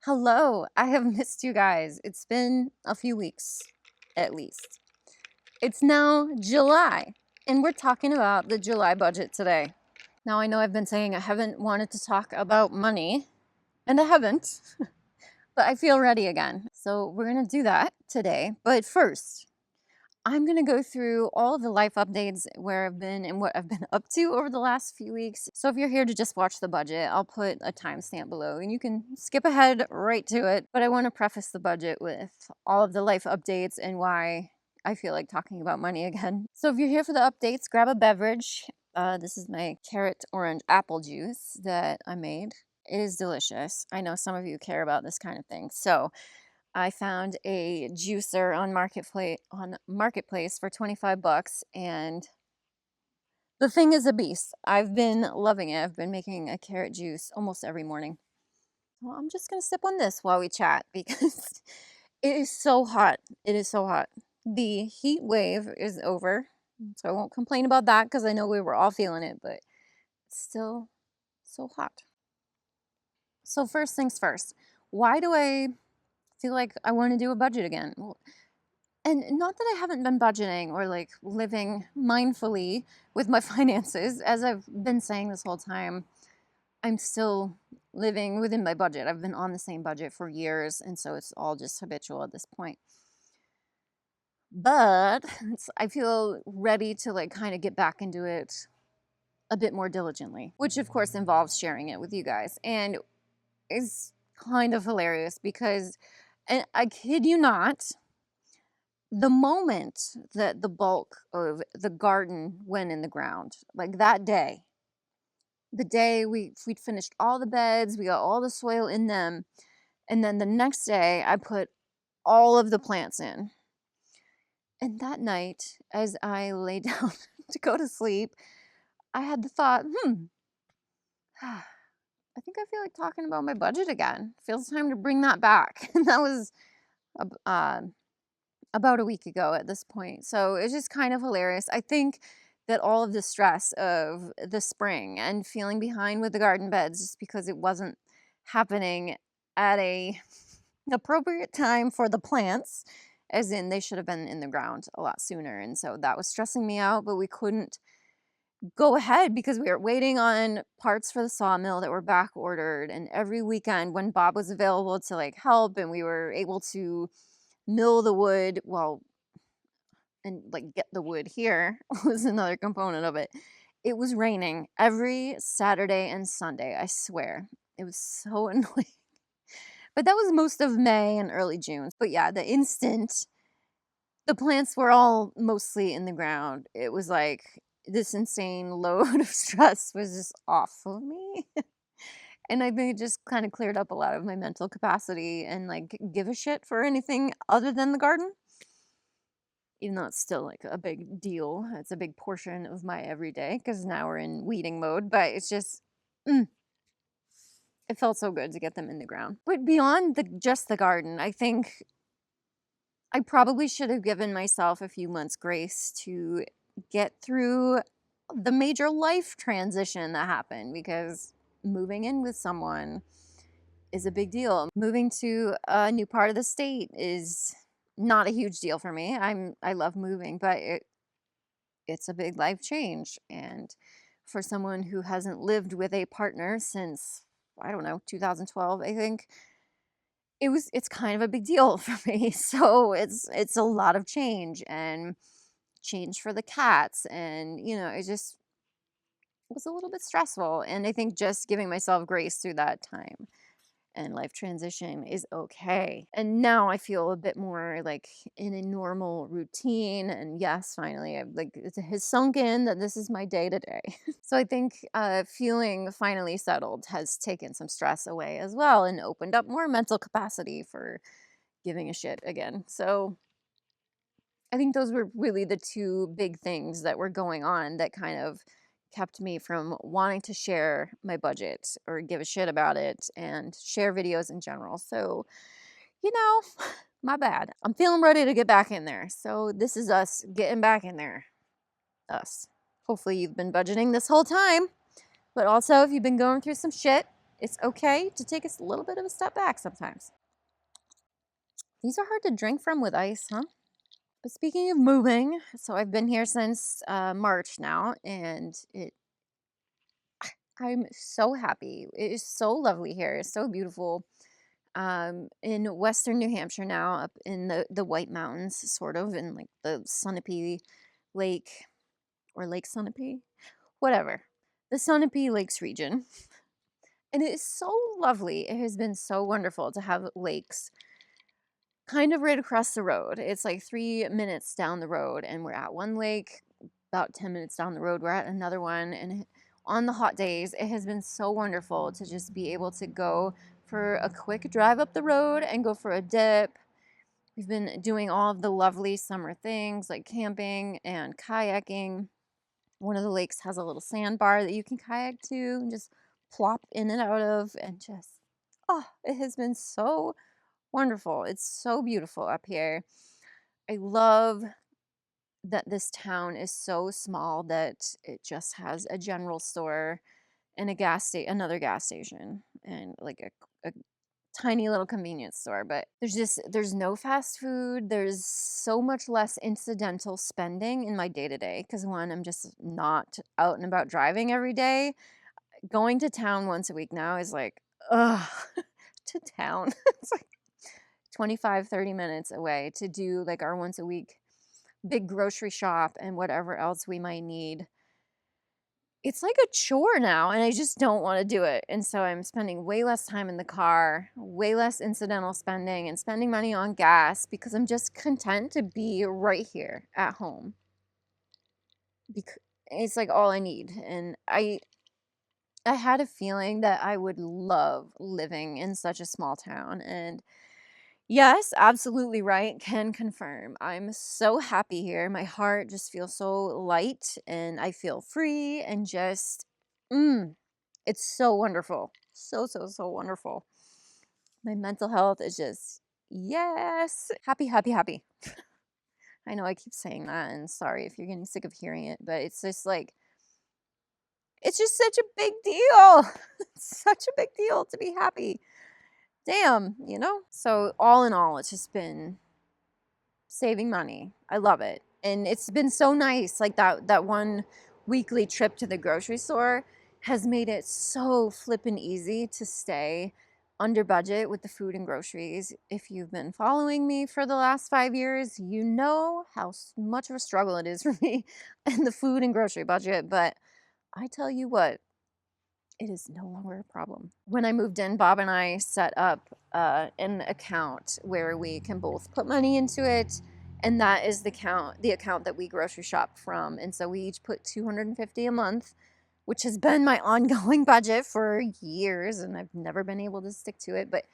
Hello, I have missed you guys. It's been a few weeks, at least. It's now July, and we're talking about the July budget today. Now, I know I've been saying I haven't wanted to talk about money, and I haven't, but I feel ready again. So, we're gonna do that today. But first, I'm going to go through all of the life updates where I've been and what I've been up to over the last few weeks. So if you're here to just watch the budget, I'll put a timestamp below and you can skip ahead right to it. But I want to preface the budget with all of the life updates and why I feel like talking about money again. So if you're here for the updates, grab a beverage. This is my carrot orange apple juice that I made. It is delicious. I know some of you care about this kind of thing. So I found a juicer on Marketplace for 25 bucks, and the thing is a beast. I've been loving it. I've been making a carrot juice almost every morning. Well, I'm just gonna sip on this while we chat because it is so hot. It is so hot. The heat wave is over, so I won't complain about that because I know we were all feeling it, but it's still so hot. So first things first, why do I feel like I want to do a budget again? Well, and not that I haven't been budgeting or like living mindfully with my finances, as I've been saying this whole time, I'm still living within my budget. I've been on the same budget for years, and so it's all just habitual at this point. But I feel ready to like kind of get back into it a bit more diligently, which of course involves sharing it with you guys. And is kind of hilarious because, and I kid you not, the moment that the bulk of the garden went in the ground, like that day, the day we'd finished all the beds, we got all the soil in them, and then the next day I put all of the plants in. And that night, as I lay down to go to sleep, I had the thought, I think I feel like talking about my budget again. Feels time to bring that back. And that was uh, about a week ago at this point. So it's just kind of hilarious. I think that all of the stress of the spring and feeling behind with the garden beds just because it wasn't happening at a appropriate time for the plants, as in they should have been in the ground a lot sooner. And so that was stressing me out, but we couldn't go ahead because we were waiting on parts for the sawmill that were back ordered. And every weekend when Bob was available to like help and we were able to mill the wood, well, and like get the wood here was another component of it. It was raining every Saturday and Sunday, I swear. It was so annoying. But that was most of May and early June. But yeah, the instant the plants were all mostly in the ground, it was like this insane load of stress was just off of me. And I think it just kind of cleared up a lot of my mental capacity and like give a shit for anything other than the garden. Even though it's still like a big deal. It's a big portion of my everyday because now we're in weeding mode, but it's just, it felt so good to get them in the ground. But beyond just the garden, I think I probably should have given myself a few months grace to get through the major life transition that happened because moving in with someone is a big deal. Moving to a new part of the state is not a huge deal for me. I love moving, but it's a big life change. And for someone who hasn't lived with a partner since, I don't know, 2012, I think, it's kind of a big deal for me. So it's a lot of change and change for the cats. And, it just was a little bit stressful. And I think just giving myself grace through that time and life transition is okay. And now I feel a bit more like in a normal routine. And yes, finally, I've like it has sunk in that this is my day to day. So I think feeling finally settled has taken some stress away as well and opened up more mental capacity for giving a shit again. So I think those were really the two big things that were going on that kind of kept me from wanting to share my budget or give a shit about it and share videos in general. So, my bad. I'm feeling ready to get back in there. So, this is us getting back in there. Us. Hopefully, you've been budgeting this whole time. But also, if you've been going through some shit It's okay to take a little bit of a step back sometimes. These are hard to drink from with ice, huh? But speaking of moving, so I've been here since March now, and I'm so happy. It is so lovely here. It's so beautiful. In western New Hampshire now, up in the White Mountains, sort of, in like the Sunapee Lake or Lake Sunapee, whatever, the Sunapee Lakes region. And it is so lovely. It has been so wonderful to have lakes kind of right across the road. It's like 3 minutes down the road, and we're at one lake. About 10 minutes down the road, we're at another one. And on the hot days, it has been so wonderful to just be able to go for a quick drive up the road and go for a dip. We've been doing all of the lovely summer things like camping and kayaking. One of the lakes has a little sandbar that you can kayak to and just plop in and out of, and just, oh, it has been so wonderful. It's so beautiful up here. I love that this town is so small that it just has a general store and another gas station, and like a tiny little convenience store. But there's no fast food. There's so much less incidental spending in my day to day because, one, I'm just not out and about driving every day. Going to town once a week now is like, ugh, to town. It's like 25-30 minutes away to do like our once a week big grocery shop and whatever else we might need. It's like a chore now, and I just don't want to do it. And so I'm spending way less time in the car, way less incidental spending, and spending money on gas because I'm just content to be right here at home. Because it's like all I need. And I had a feeling that I would love living in such a small town, and yes, absolutely right. Can confirm. I'm so happy here. My heart just feels so light, and I feel free, and just, it's so wonderful. So, so, so wonderful. My mental health is just, yes, happy, happy, happy. I know I keep saying that, and sorry if you're getting sick of hearing it, but it's just like, it's just such a big deal. It's such a big deal to be happy. Damn, you know? So, all in all, it's just been saving money. I love it. And it's been so nice. Like that one weekly trip to the grocery store has made it so flippin' easy to stay under budget with the food and groceries. If you've been following me for the last 5 years, you know how much of a struggle it is for me in the food and grocery budget. But I tell you what, it is no longer a problem. When I moved in, Bob and I set up an account where we can both put money into it, and that is the account that we grocery shop from. And so we each put $250 a month, which has been my ongoing budget for years, and I've never been able to stick to it, but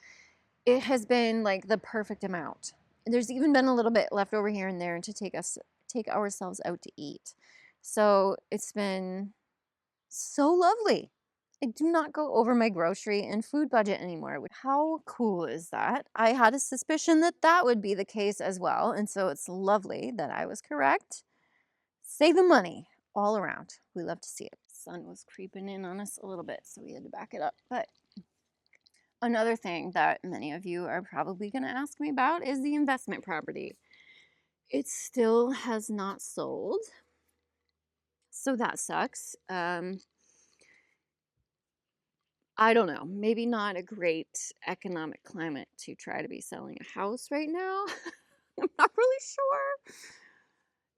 it has been like the perfect amount. And there's even been a little bit left over here and there to take ourselves out to eat. So it's been so lovely. I do not go over my grocery and food budget anymore. How cool is that? I had a suspicion that that would be the case as well, and so it's lovely that I was correct. Saving money all around. We love to see it. Sun was creeping in on us a little bit, so we had to back it up. But another thing that many of you are probably going to ask me about is the investment property. It still has not sold, so that sucks. I don't know, maybe not a great economic climate to try to be selling a house right now. I'm not really sure.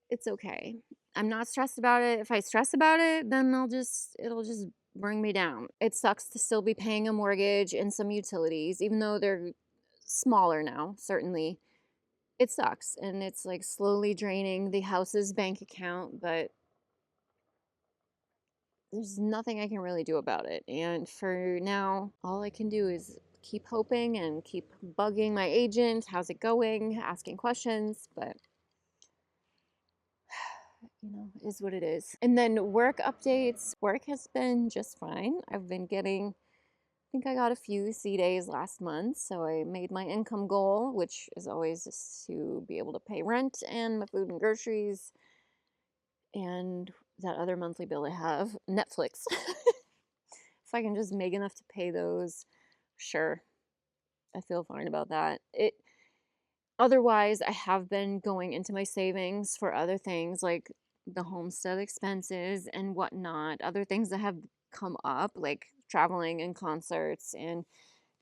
It's okay. I'm not stressed about it. If I stress about it, then it'll just bring me down. It sucks to still be paying a mortgage and some utilities, even though they're smaller now, certainly. It sucks, and it's like slowly draining the house's bank account, but there's nothing I can really do about it. And for now, all I can do is keep hoping and keep bugging my agent. How's it going? Asking questions, but is what it is. And then work updates. Work has been just fine. I've been getting, I think I got a few C days last month, so I made my income goal, which is always just to be able to pay rent and my food and groceries and that other monthly bill I have, Netflix. If I can just make enough to pay those, sure, I feel fine about that. Otherwise, I have been going into my savings for other things like the homestead expenses and whatnot, other things that have come up, like traveling and concerts and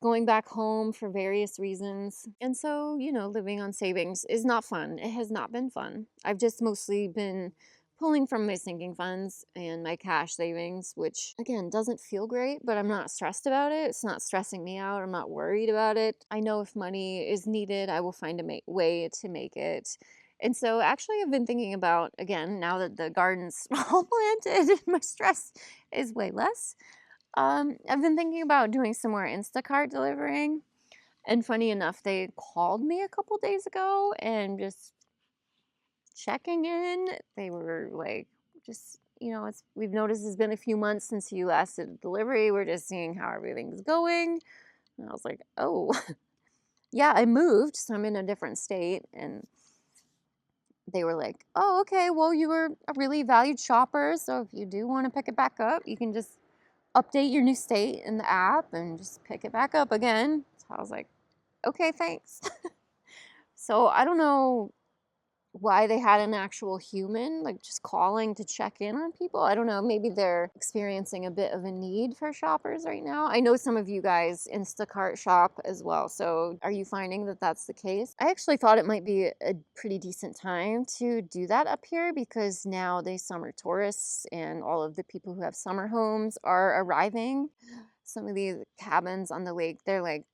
going back home for various reasons. And so, living on savings is not fun. It has not been fun. I've just mostly been pulling from my sinking funds and my cash savings, which again doesn't feel great, but I'm not stressed about it. It's not stressing me out. I'm not worried about it. I know if money is needed, I will find a way to make it. And so, actually, I've been thinking about, again, now that the garden's all planted, my stress is way less. I've been thinking about doing some more Instacart delivering. And funny enough, they called me a couple days ago and just checking in. They were like, just, we've noticed it's been a few months since you last did a delivery. We're just seeing how everything's going. And I was like, oh, yeah, I moved. So I'm in a different state. And they were like, oh, okay, well, you were a really valued shopper. So if you do want to pick it back up, you can just update your new state in the app and just pick it back up again. So I was like, okay, thanks. So I don't know why they had an actual human like just calling to check in on people. I don't know, maybe they're experiencing a bit of a need for shoppers right now. I know some of you guys Instacart shop as well, so are you finding that that's the case? I actually thought it might be a pretty decent time to do that up here because now the summer tourists and all of the people who have summer homes are arriving. Some of these cabins on the lake, they're like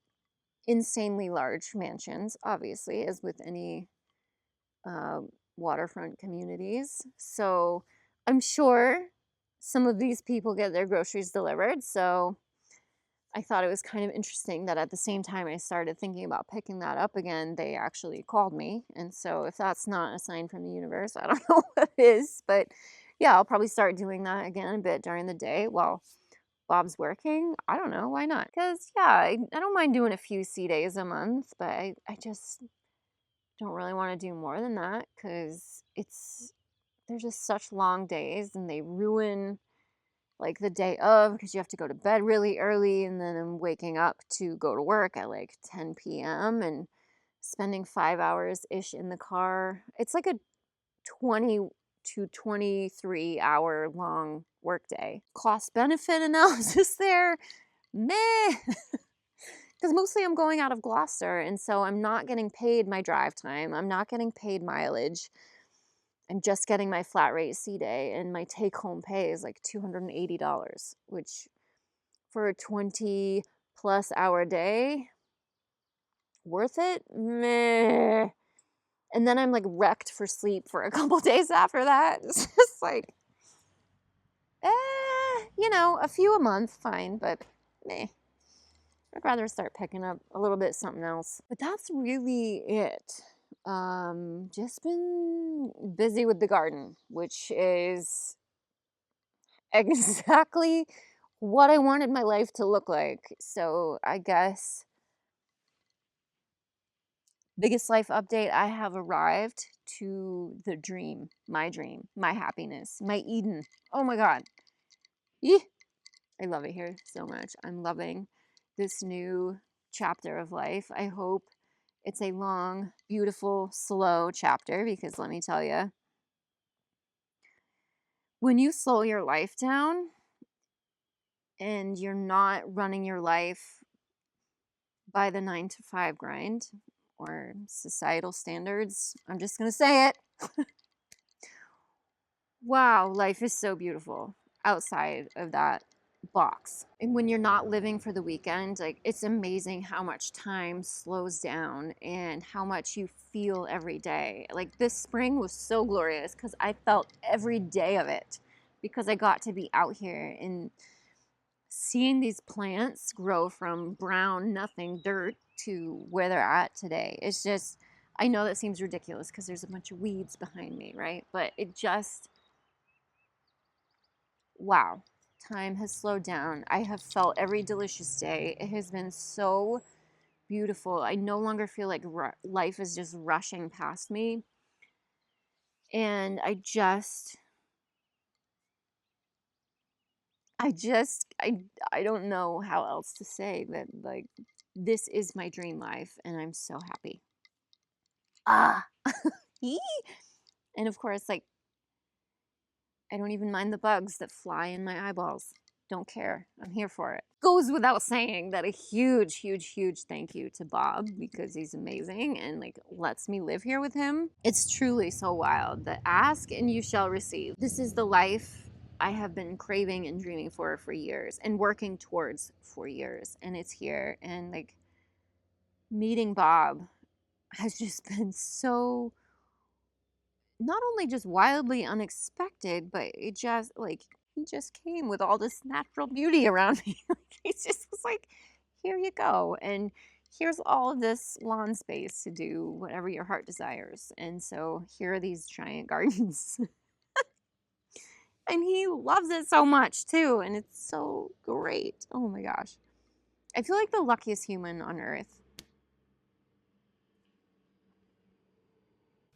insanely large mansions, obviously, as with any uh, waterfront communities. So I'm sure some of these people get their groceries delivered. So I thought it was kind of interesting that at the same time I started thinking about picking that up again, they actually called me. And so if that's not a sign from the universe, I don't know what is. But yeah, I'll probably start doing that again a bit during the day while Bob's working. I don't know. Why not? Because, yeah, I don't mind doing a few C days a month, but I just don't really want to do more than that because they're just such long days and they ruin like the day of because you have to go to bed really early and then I'm waking up to go to work at like 10 p.m. and spending 5 hours ish in the car. It's like a 20 to 23 hour long workday. Cost benefit analysis there, meh. Because mostly I'm going out of Gloucester, and so I'm not getting paid my drive time. I'm not getting paid mileage. I'm just getting my flat rate C day, and my take home pay is like $280, which for a 20 plus hour day, worth it? Meh. And then I'm like wrecked for sleep for a couple days after that. It's just like, a few a month, fine, but meh. I'd rather start picking up a little bit something else. But that's really it. Just been busy with the garden, which is exactly what I wanted my life to look like. So I guess biggest life update, I have arrived to the dream, my happiness, my Eden. Oh my God. Yee. I love it here so much. I'm loving this new chapter of life. I hope it's a long, beautiful, slow chapter because let me tell you, when you slow your life down and you're not running your life by the 9 to 5 grind or societal standards, I'm just going to say it. Wow, life is so beautiful outside of that box. And when you're not living for the weekend, like it's amazing how much time slows down and how much you feel every day. Like this spring was so glorious because I felt every day of it because I got to be out here and seeing these plants grow from brown, nothing dirt to where they're at today. It's just, I know that seems ridiculous because there's a bunch of weeds behind me, right? But it just, wow, time has slowed down. I have felt every delicious day. It has been so beautiful. I no longer feel like life is just rushing past me. And I I don't know how else to say that, like, this is my dream life and I'm so happy. Ah. And of course, like, I don't even mind the bugs that fly in my eyeballs. Don't care. I'm here for it. Goes without saying that a huge, huge, huge thank you to Bob, because he's amazing and like lets me live here with him. It's truly so wild that ask and you shall receive. This is the life I have been craving and dreaming for years and working towards for years. And it's here. And like meeting Bob has just been so, not only just wildly unexpected, but it just like he just came with all this natural beauty around me. He just was like, here you go. And here's all of this lawn space to do whatever your heart desires. And so here are these giant gardens. And he loves it so much too. And it's so great. Oh my gosh. I feel like the luckiest human on earth.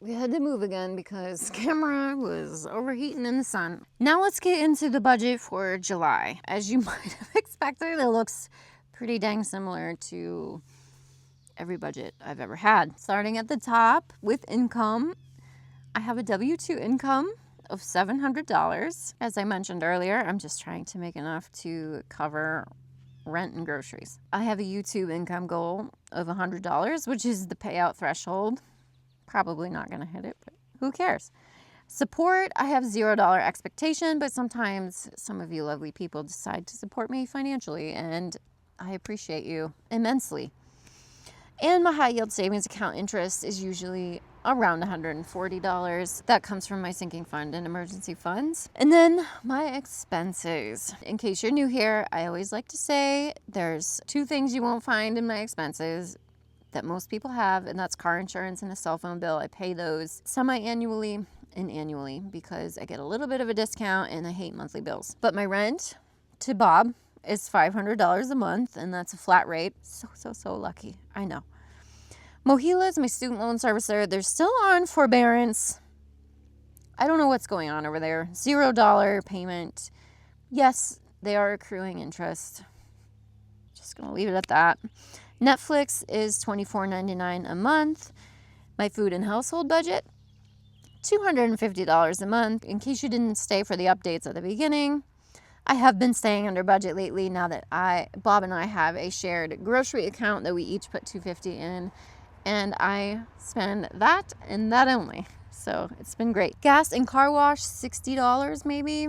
We had to move again because camera was overheating in the sun. Now let's get into the budget for July. As you might have expected, it looks pretty dang similar to every budget I've ever had. Starting at the top with income, I have a W-2 income of $700. As I mentioned earlier, I'm just trying to make enough to cover rent and groceries. I have a YouTube income goal of $100, which is the payout threshold. Probably not going to hit it, but who cares? Support, I have $0 expectation, but sometimes some of you lovely people decide to support me financially, and I appreciate you immensely. And my high yield savings account interest is usually around $140. That comes from my sinking fund and emergency funds. And then my expenses. In case you're new here, I always like to say there's two things you won't find in my expenses that most people have, and that's car insurance and a cell phone bill. I pay those semi-annually and annually because I get a little bit of a discount and I hate monthly bills. But my rent to Bob is $500 a month, and that's a flat rate. So lucky. I know. Mohila is my student loan servicer. They're still on forbearance. I don't know what's going on over there. $0 payment. Yes, they are accruing interest. Just gonna leave it at that. Netflix is $24.99 a month. My food and household budget, $250 a month. In case you didn't stay for the updates at the beginning, I have been staying under budget lately now that Bob and I have a shared grocery account that we each put $250 in, and I spend that and that only. So it's been great. Gas and car wash, $60 maybe.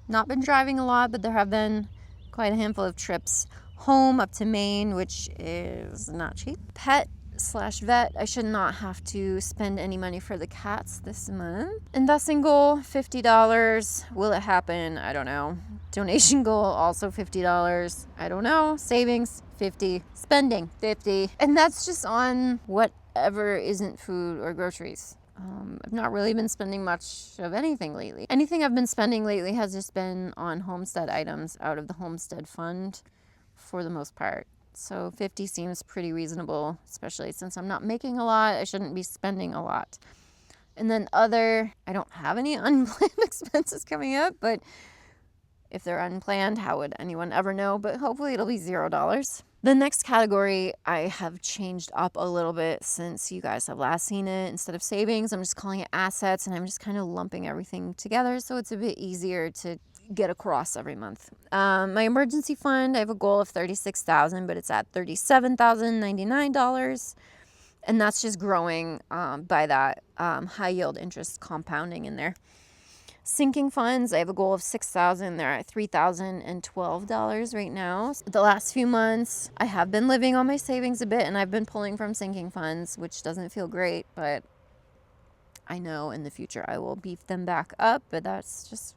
Not been driving a lot, but there have been quite a handful of trips home up to Maine, which is not cheap. Pet/vet, I should not have to spend any money for the cats this month. Investing goal, $50. Will it happen? I don't know. Donation goal, also $50. I don't know. Savings, $50. Spending, $50. And that's just on whatever isn't food or groceries. I've not really been spending much of anything lately. Anything I've been spending lately has just been on homestead items out of the homestead fund for the most part. So 50 seems pretty reasonable, especially since I'm not making a lot. I shouldn't be spending a lot. And then I don't have any unplanned expenses coming up, but if they're unplanned, how would anyone ever know? But hopefully it'll be $0. The next category I have changed up a little bit since you guys have last seen it. Instead of savings, I'm just calling it assets, and I'm just kind of lumping everything together so it's a bit easier to get across every month. My emergency fund, I have a goal of $36,000, but it's at $37,099, and that's just growing by that high yield interest compounding in there. Sinking funds, I have a goal of $6,000. They're at $3,012 right now. The last few months, I have been living on my savings a bit, and I've been pulling from sinking funds, which doesn't feel great, but I know in the future I will beef them back up, but that's just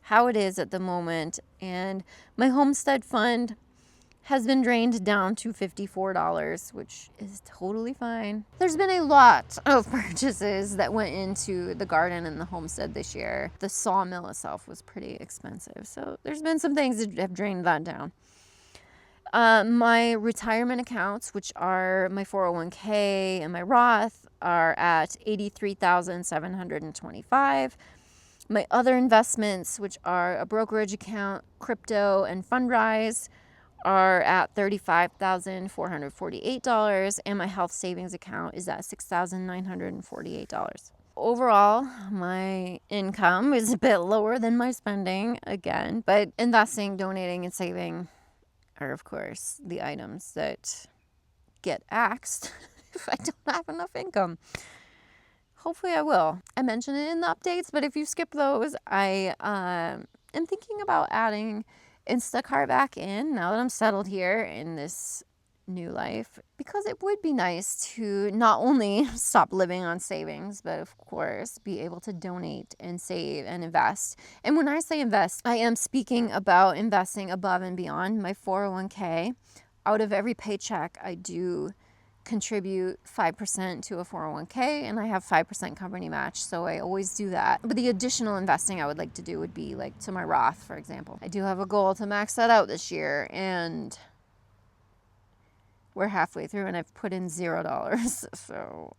how it is at the moment. And my homestead fund has been drained down to $54, which is totally fine. There's been a lot of purchases that went into the garden and the homestead this year. The sawmill itself was pretty expensive, so there's been some things that have drained that down. My retirement accounts, which are my 401k and my Roth, are at $83,725. My other investments, which are a brokerage account, crypto, and Fundrise, are at $35,448, and my health savings account is at $6,948. Overall, my income is a bit lower than my spending again, but investing, donating, and saving are, of course, the items that get axed if I don't have enough income. Hopefully I will. I mentioned it in the updates, but if you skip those, I am thinking about adding Instacart back in now that I'm settled here in this new life, because it would be nice to not only stop living on savings, but of course be able to donate and save and invest. And when I say invest, I am speaking about investing above and beyond my 401k. Out of every paycheck, I do contribute 5% to a 401k, and I have 5% company match, so I always do that. But the additional investing I would like to do would be like to my Roth, for example. I do have a goal to max that out this year, and we're halfway through and I've put in $0, so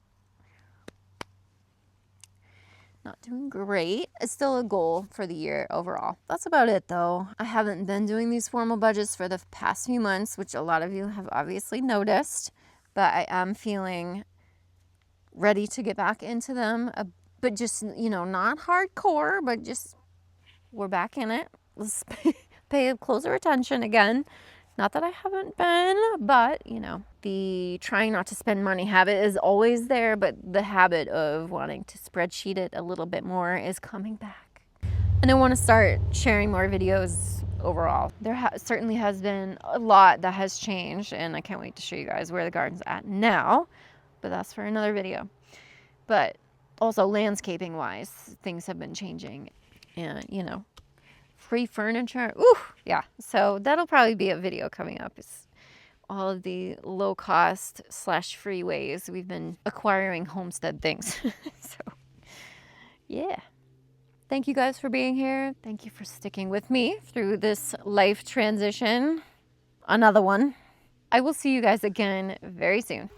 not doing great. It's still a goal for the year overall. That's about it though. I haven't been doing these formal budgets for the past few months, which a lot of you have obviously noticed, but I am feeling ready to get back into them, but just, not hardcore, but just we're back in it. Let's pay closer attention again. Not that I haven't been, but, the trying not to spend money habit is always there, but the habit of wanting to spreadsheet it a little bit more is coming back. And I want to start sharing more videos overall. There certainly has been a lot that has changed, and I can't wait to show you guys where the garden's at now, but that's for another video. But also landscaping wise, things have been changing, and, free furniture. Ooh, yeah. So that'll probably be a video coming up. It's all of the low cost / free ways we've been acquiring homestead things. So yeah. Thank you guys for being here. Thank you for sticking with me through this life transition. Another one. I will see you guys again very soon.